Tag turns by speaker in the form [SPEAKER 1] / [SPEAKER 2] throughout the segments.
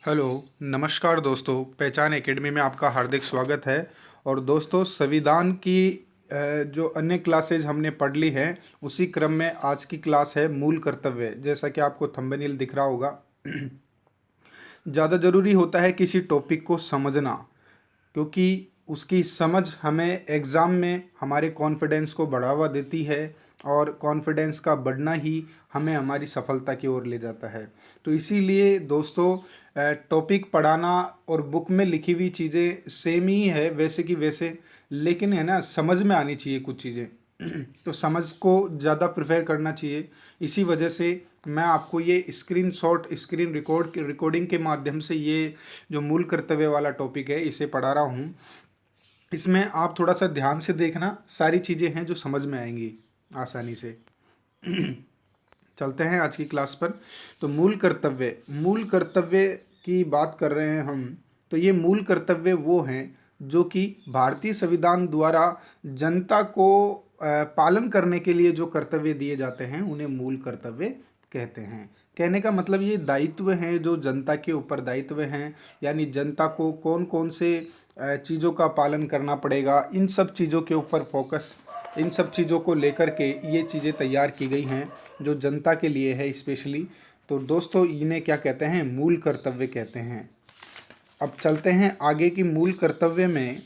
[SPEAKER 1] Hello, नमस्कार दोस्तों, पहचान एकेडमी में आपका हार्दिक स्वागत है। और दोस्तों, संविधान की जो अन्य क्लासेज हमने पढ़ ली हैं, उसी क्रम में आज की क्लास है मूल कर्तव्य। जैसा कि आपको थंबनेल दिख रहा होगा। ज़्यादा ज़रूरी होता है किसी टॉपिक को समझना, क्योंकि उसकी समझ हमें एग्ज़ाम में हमारे कॉन्फिडेंस को बढ़ावा देती है और कॉन्फिडेंस का बढ़ना ही हमें हमारी सफलता की ओर ले जाता है। तो इसीलिए दोस्तों, टॉपिक पढ़ाना और बुक में लिखी हुई चीज़ें सेम ही है वैसे की वैसे, लेकिन है ना, समझ में आनी चाहिए कुछ चीज़ें। तो समझ को ज़्यादा प्रेफर करना चाहिए। इसी वजह से मैं आपको ये स्क्रीन रिकॉर्डिंग के माध्यम से ये जो मूल कर्तव्य वाला टॉपिक है इसे पढ़ा रहा हूँ। इसमें आप थोड़ा सा ध्यान से देखना, सारी चीज़ें हैं जो समझ में आएंगी आसानी से। चलते हैं आज की क्लास पर। तो मूल कर्तव्य की बात कर रहे हैं हम। तो ये मूल कर्तव्य वो हैं जो कि भारतीय संविधान द्वारा जनता को पालन करने के लिए जो कर्तव्य दिए जाते हैं उन्हें मूल कर्तव्य कहते हैं। कहने का मतलब ये दायित्व हैं जो जनता के ऊपर दायित्व हैं, यानी जनता को कौन कौन से चीज़ों का पालन करना पड़ेगा, इन सब चीज़ों के ऊपर फोकस, इन सब चीज़ों को लेकर के ये चीज़ें तैयार की गई हैं जो जनता के लिए है स्पेशली। तो दोस्तों, इन्हें क्या कहते हैं? मूल कर्तव्य कहते हैं। अब चलते हैं आगे की मूल कर्तव्य में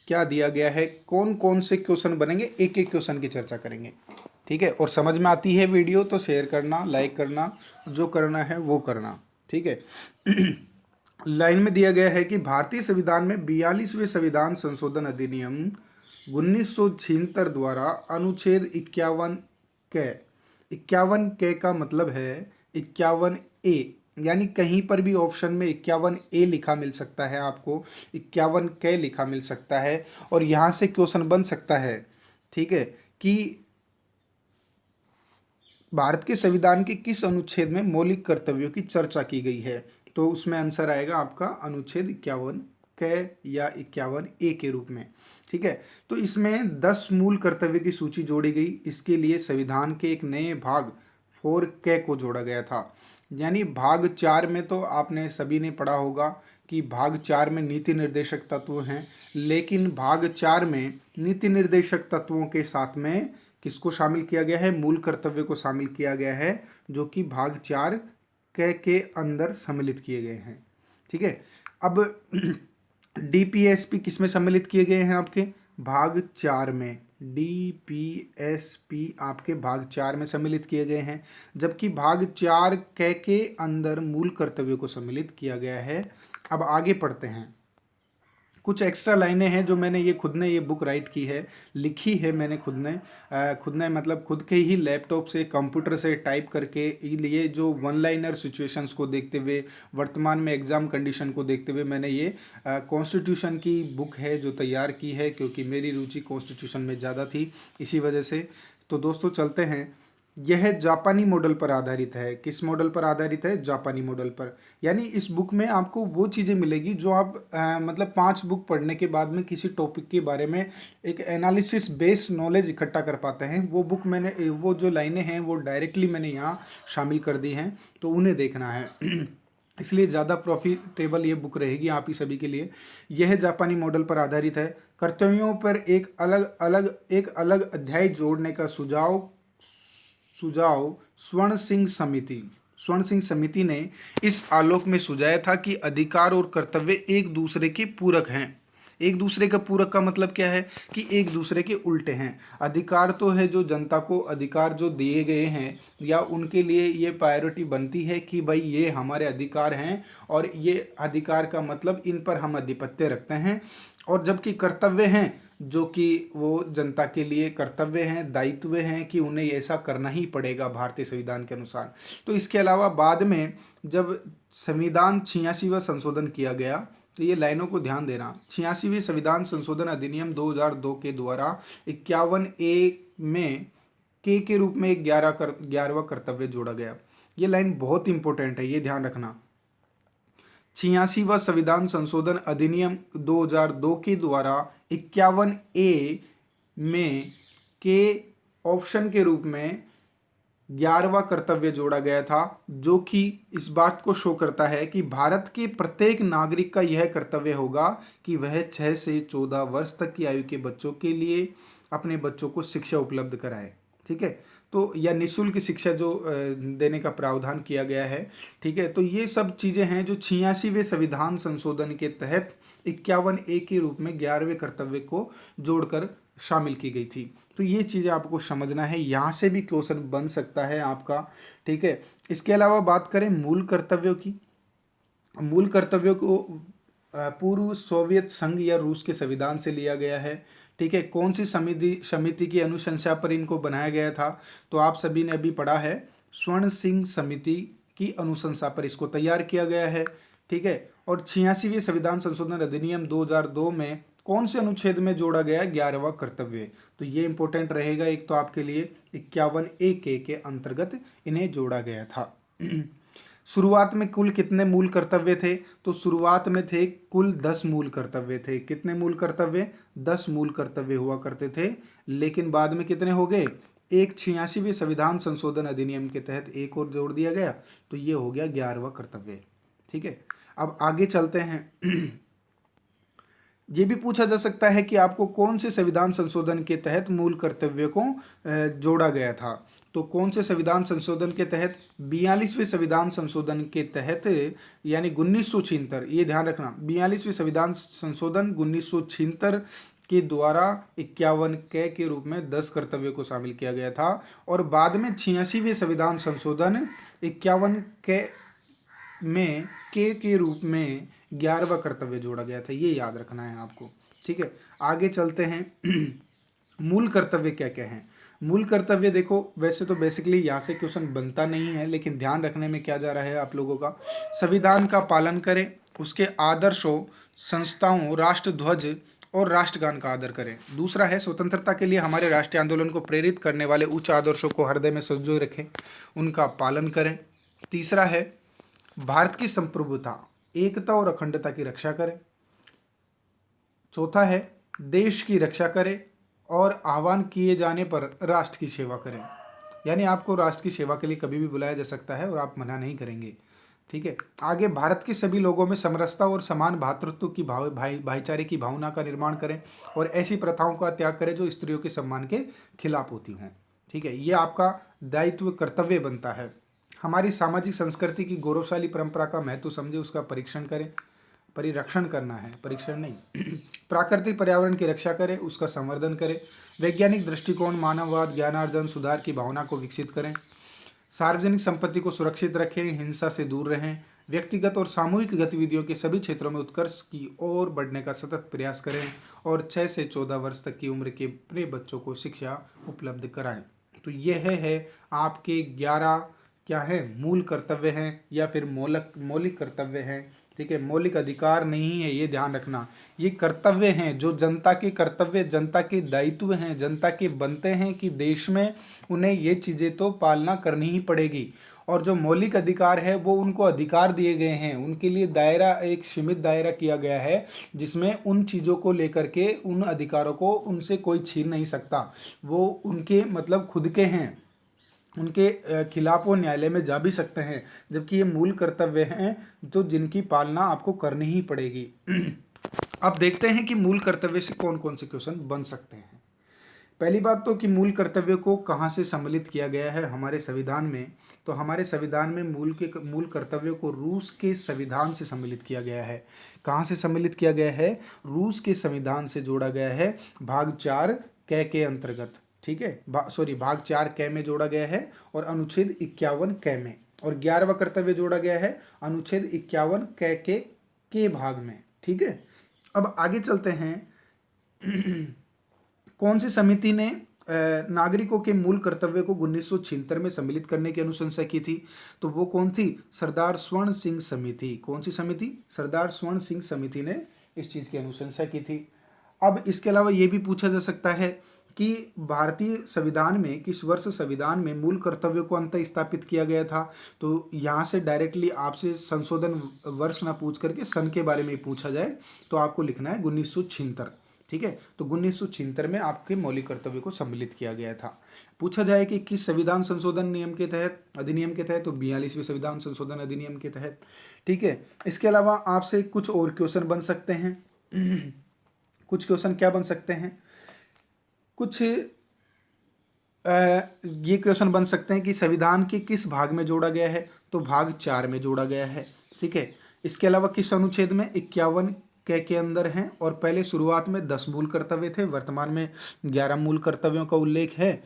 [SPEAKER 1] क्या दिया गया है, कौन कौन से क्वेश्चन बनेंगे, एक एक क्वेश्चन की चर्चा करेंगे। ठीक है, और समझ में आती है वीडियो तो शेयर करना, लाइक करना, जो करना है वो करना। ठीक है। लाइन में दिया गया है कि भारतीय संविधान में 42वें संविधान संशोधन अधिनियम 1976 द्वारा अनुच्छेद 51 कै 51 कै का मतलब है 51 ए, यानी कहीं पर भी ऑप्शन में 51 ए लिखा मिल सकता है, आपको 51 कै लिखा मिल सकता है और यहाँ से क्वेश्चन बन सकता है। ठीक है, कि भारत के संविधान के किस अनुच्छेद में मौलिक कर्तव्यों की चर्चा की गई है? तो उसमें आंसर आएगा आपका अनुच्छेद 51 कै या 51 ए के रूप में। ठीक है, तो इसमें 10 मूल कर्तव्य की सूची जोड़ी गई। इसके लिए संविधान के एक नए भाग 4 कै को जोड़ा गया था। यानी भाग 4 में तो आपने सभी ने पढ़ा होगा कि भाग 4 में नीति निर्देशक तत्व हैं, लेकिन भाग 4 में नीति निर्देशक तत्वों के साथ में किसको शामिल किया गया है? मूल कर्तव्य को शामिल किया गया है, जो कि भाग 4 के अंदर सम्मिलित किए गए हैं। ठीक है, अब डीपीएसपी किस में सम्मिलित किए गए हैं? आपके भाग 4 में। डीपीएसपी आपके भाग 4 में सम्मिलित किए गए हैं, जबकि भाग 4 के अंदर मूल कर्तव्य को सम्मिलित किया गया है। अब आगे पढ़ते हैं। कुछ एक्स्ट्रा लाइनें हैं जो मैंने खुद ने ये बुक राइट की है, लिखी है मैंने खुद ने मतलब खुद के ही लैपटॉप से, कंप्यूटर से टाइप करके। ये जो वन लाइनर सिचुएशंस को देखते हुए, वर्तमान में एग्जाम कंडीशन को देखते हुए मैंने ये कॉन्स्टिट्यूशन की बुक है जो तैयार की है, क्योंकि मेरी रुचि कॉन्स्टिट्यूशन में ज़्यादा थी, इसी वजह से। तो दोस्तों चलते हैं। यह जापानी मॉडल पर आधारित है। किस मॉडल पर आधारित है? जापानी मॉडल पर। यानी इस बुक में आपको वो चीज़ें मिलेगी जो आप मतलब 5 बुक पढ़ने के बाद में किसी टॉपिक के बारे में एक एनालिसिस बेस्ड नॉलेज इकट्ठा कर पाते हैं। वो बुक मैंने, वो जो लाइनें हैं वो डायरेक्टली मैंने यहाँ शामिल कर दी हैं, तो उन्हें देखना है। इसलिए ज़्यादा प्रॉफिटेबल ये बुक रहेगी आप ही सभी के लिए। यह जापानी मॉडल पर आधारित है। कर्तव्यों पर एक अलग अध्याय जोड़ने का सुझाव स्वर्ण सिंह समिति ने इस आलोक में सुझाया था कि अधिकार और कर्तव्य एक दूसरे के पूरक हैं। एक दूसरे का पूरक का मतलब क्या है? कि एक दूसरे के उल्टे हैं। अधिकार तो है जो जनता को अधिकार जो दिए गए हैं, या उनके लिए ये प्रायोरिटी बनती है कि भाई ये हमारे अधिकार हैं और ये अधिकार का मतलब इन पर हम आधिपत्य रखते हैं। और जबकि कर्तव्य हैं जो कि वो जनता के लिए कर्तव्य हैं, दायित्व हैं कि उन्हें ऐसा करना ही पड़ेगा भारतीय संविधान के अनुसार। तो इसके अलावा बाद में जब संविधान 86वां संशोधन किया गया, तो ये लाइनों को ध्यान देना। 86वें संविधान संशोधन अधिनियम 2002 के द्वारा 51 ए में के रूप में 11वां कर्तव्य जोड़ा गया। ये लाइन बहुत इंपॉर्टेंट है, ये ध्यान रखना। 86वां संविधान संशोधन अधिनियम 2002 के द्वारा 51 ए में के ऑप्शन के रूप में 11वां कर्तव्य जोड़ा गया था, जो कि इस बात को शो करता है कि भारत के प्रत्येक नागरिक का यह कर्तव्य होगा कि वह 6 से 14 वर्ष तक की आयु के बच्चों के लिए अपने बच्चों को शिक्षा उपलब्ध कराए। ठीक है, तो या निःशुल्क शिक्षा जो देने का प्रावधान किया गया है। ठीक है, तो ये सब चीज़ें हैं जो 86वें संविधान संशोधन के तहत 51A के रूप में 11वें कर्तव्य को जोड़कर शामिल की गई थी। तो ये चीज़ें आपको समझना है, यहाँ से भी क्वेश्चन बन सकता है आपका। ठीक है, इसके अलावा बात करें मूल कर्तव्यों की। मूल कर्तव्यों को पूर्व सोवियत संघ या रूस के संविधान से लिया गया है। ठीक है, कौन सी समिति की अनुशंसा पर इनको बनाया गया था? तो आप सभी ने अभी पढ़ा है, स्वर्ण सिंह समिति की अनुशंसा पर इसको तैयार किया गया है। ठीक है, और 86वें संविधान संशोधन अधिनियम 2002 में कौन से अनुच्छेद में जोड़ा गया 11वां कर्तव्य? तो ये इंपॉर्टेंट रहेगा। एक तो आपके लिए 51A के अंतर्गत इन्हें जोड़ा गया था। शुरुआत में कुल कितने मूल कर्तव्य थे? तो शुरुआत में थे कुल 10 मूल कर्तव्य थे। कितने मूल कर्तव्य? 10 मूल कर्तव्य हुआ करते थे, लेकिन बाद में कितने हो गए? एक 86वें संविधान संशोधन अधिनियम के तहत एक और जोड़ दिया गया, तो ये हो गया 11वां कर्तव्य। ठीक है, अब आगे चलते हैं। ये भी पूछा जा सकता है कि आपको कौन से संविधान संशोधन के तहत मूल कर्तव्य को जोड़ा गया था? तो कौन से संविधान संशोधन के तहत? 42वें संविधान संशोधन के तहत, यानी 1976, ये ध्यान रखना, 42वें संविधान संशोधन 1976 के द्वारा 51 के रूप में 10 कर्तव्यों को शामिल किया गया था, और बाद में 86वें संविधान संशोधन 51 में के रूप में 11वां कर्तव्य जोड़ा गया था। ये याद रखना है आपको। ठीक है, आगे चलते हैं। मूल कर्तव्य क्या क्या हैं? मूल कर्तव्य देखो, वैसे तो बेसिकली यहाँ से क्वेश्चन बनता नहीं है, लेकिन ध्यान रखने में क्या जा रहा है आप लोगों का, संविधान का पालन करें, उसके आदर्शों, संस्थाओं, राष्ट्रध्वज और राष्ट्रगान का आदर करें। दूसरा है, स्वतंत्रता के लिए हमारे राष्ट्रीय आंदोलन को प्रेरित करने वाले उच्च आदर्शों को हृदय में संजोए रखें, उनका पालन करें। तीसरा है, भारत की संप्रभुता, एकता और अखंडता की रक्षा करें। चौथा है, देश की रक्षा करें और आह्वान किए जाने पर राष्ट्र की सेवा करें। यानी आपको राष्ट्र की सेवा के लिए कभी भी बुलाया जा सकता है और आप मना नहीं करेंगे। ठीक है, आगे, भारत के सभी लोगों में समरसता और समान भातृत्व की भाईचारे की भावना का निर्माण करें और ऐसी प्रथाओं का त्याग करें जो स्त्रियों के सम्मान के खिलाफ होती हों। ठीक है, ये आपका दायित्व, कर्तव्य बनता है। हमारी सामाजिक संस्कृति की गौरवशाली परंपरा का महत्व समझे, उसका परीक्षण करें, परिरक्षण करना है, परीक्षण नहीं। प्राकृतिक पर्यावरण की रक्षा करें, उसका संवर्धन करें। वैज्ञानिक दृष्टिकोण, मानववाद, ज्ञानार्जन, सुधार की भावना को विकसित करें। सार्वजनिक संपत्ति को सुरक्षित रखें, हिंसा से दूर रहें। व्यक्तिगत और सामूहिक गतिविधियों के सभी क्षेत्रों में उत्कर्ष की ओर बढ़ने का सतत प्रयास करें और 6 से 14 वर्ष तक की उम्र के अपने बच्चों को शिक्षा उपलब्ध कराएं। तो यह है आपके 11 क्या है, मूल कर्तव्य हैं या फिर मौलिक कर्तव्य हैं। ठीक है, मौलिक अधिकार नहीं है, ये ध्यान रखना। ये कर्तव्य हैं जो जनता के कर्तव्य, जनता के दायित्व हैं, जनता के बनते हैं कि देश में उन्हें ये चीज़ें तो पालना करनी ही पड़ेगी। और जो मौलिक अधिकार है वो उनको अधिकार दिए गए हैं, उनके लिए दायरा, एक सीमित दायरा किया गया है, जिसमें उन चीज़ों को लेकर के, उन अधिकारों को उनसे कोई छीन नहीं सकता। वो उनके मतलब खुद के हैं, उनके खिलाफ वो न्यायालय में जा भी सकते हैं, जबकि ये मूल कर्तव्य हैं जो जिनकी पालना आपको करनी ही पड़ेगी। अब देखते हैं कि मूल कर्तव्य से कौन कौन से क्वेश्चन बन सकते हैं। पहली बात तो कि मूल कर्तव्य को कहाँ से सम्मिलित किया गया है हमारे संविधान में। तो हमारे संविधान में मूल कर्तव्यों को रूस के संविधान से सम्मिलित किया गया है। कहाँ से सम्मिलित किया गया है? रूस के संविधान से जोड़ा गया है, भाग 4 के अंतर्गत। ठीक है, भाग 4 कै में जोड़ा गया है और अनुच्छेद 51 कै में, और 11वां कर्तव्य जोड़ा गया है अनुच्छेद 51 कै के भाग में। ठीक है, अब आगे चलते हैं। कौन सी समिति ने नागरिकों के मूल कर्तव्य को 1976 में सम्मिलित करने की अनुशंसा की थी? तो वो कौन थी? सरदार स्वर्ण सिंह समिति। कौन सी समिति? सरदार स्वर्ण सिंह समिति ने इस चीज की अनुशंसा की थी। अब इसके अलावा ये भी पूछा जा सकता है कि भारतीय संविधान में किस वर्ष संविधान में मूल कर्तव्य को अंत स्थापित किया गया था? तो यहाँ से डायरेक्टली आपसे संशोधन वर्ष ना पूछ करके सन के बारे में पूछा जाए तो आपको लिखना है 1976। ठीक है, तो 1976 में आपके मौलिक कर्तव्य को सम्मिलित किया गया था। पूछा जाए कि किस संविधान संशोधन नियम के तहत, अधिनियम के तहत, तो 42वें संविधान संशोधन अधिनियम के तहत। ठीक है, इसके अलावा आपसे कुछ और क्वेश्चन बन सकते हैं। कुछ क्वेश्चन क्या बन सकते हैं, कुछ ये क्वेश्चन बन सकते हैं कि संविधान के किस भाग में जोड़ा गया है, तो भाग 4 में जोड़ा गया है। ठीक है, इसके अलावा किस अनुच्छेद में 51 के अंदर हैं, और पहले शुरुआत में 10 मूल कर्तव्य थे, वर्तमान में 11 मूल कर्तव्यों का उल्लेख है।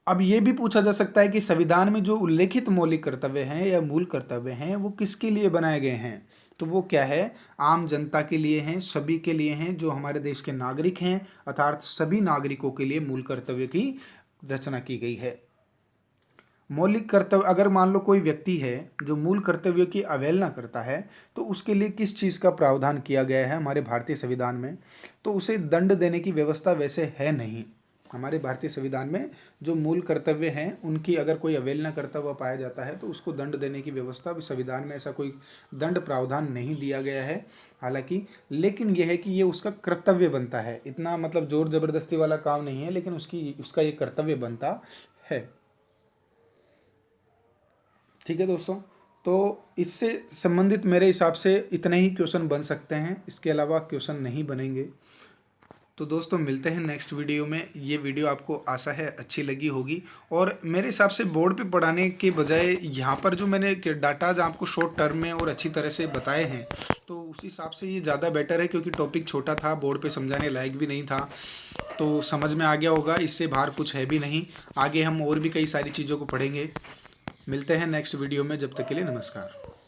[SPEAKER 1] अब ये भी पूछा जा सकता है कि संविधान में जो उल्लेखित मौलिक कर्तव्य हैं या मूल कर्तव्य हैं वो किसके लिए बनाए गए हैं, तो वो क्या है, आम जनता के लिए हैं, सभी के लिए हैं, जो हमारे देश के नागरिक हैं, अर्थात सभी नागरिकों के लिए मूल कर्तव्य की रचना की गई है। मौलिक कर्तव्य, अगर मान लो कोई व्यक्ति है जो मूल कर्तव्यों की अवहेलना करता है, तो उसके लिए किस चीज़ का प्रावधान किया गया है हमारे भारतीय संविधान में, तो उसे दंड देने की व्यवस्था वैसे है नहीं। हमारे भारतीय संविधान में जो मूल कर्तव्य हैं उनकी अगर कोई अवहेलना करता हुआ पाया जाता है तो उसको दंड देने की व्यवस्था, संविधान में ऐसा कोई दंड प्रावधान नहीं दिया गया है हालांकि, लेकिन यह है कि ये उसका कर्तव्य बनता है। इतना मतलब जोर जबरदस्ती वाला काम नहीं है, लेकिन उसका ये कर्तव्य बनता है। ठीक है दोस्तों, तो इससे संबंधित मेरे हिसाब से इतने ही क्वेश्चन बन सकते हैं, इसके अलावा क्वेश्चन नहीं बनेंगे। तो दोस्तों मिलते हैं नेक्स्ट वीडियो में। ये वीडियो आपको आशा है अच्छी लगी होगी, और मेरे हिसाब से बोर्ड पे पढ़ाने के बजाय यहाँ पर जो मैंने डाटाज आपको शॉर्ट टर्म में और अच्छी तरह से बताए हैं, तो उस हिसाब से ये ज़्यादा बेटर है, क्योंकि टॉपिक छोटा था, बोर्ड पे समझाने लायक भी नहीं था, तो समझ में आ गया होगा, इससे बाहर कुछ है भी नहीं। आगे हम और भी कई सारी चीज़ों को पढ़ेंगे। मिलते हैं नेक्स्ट वीडियो में, जब तक के लिए नमस्कार।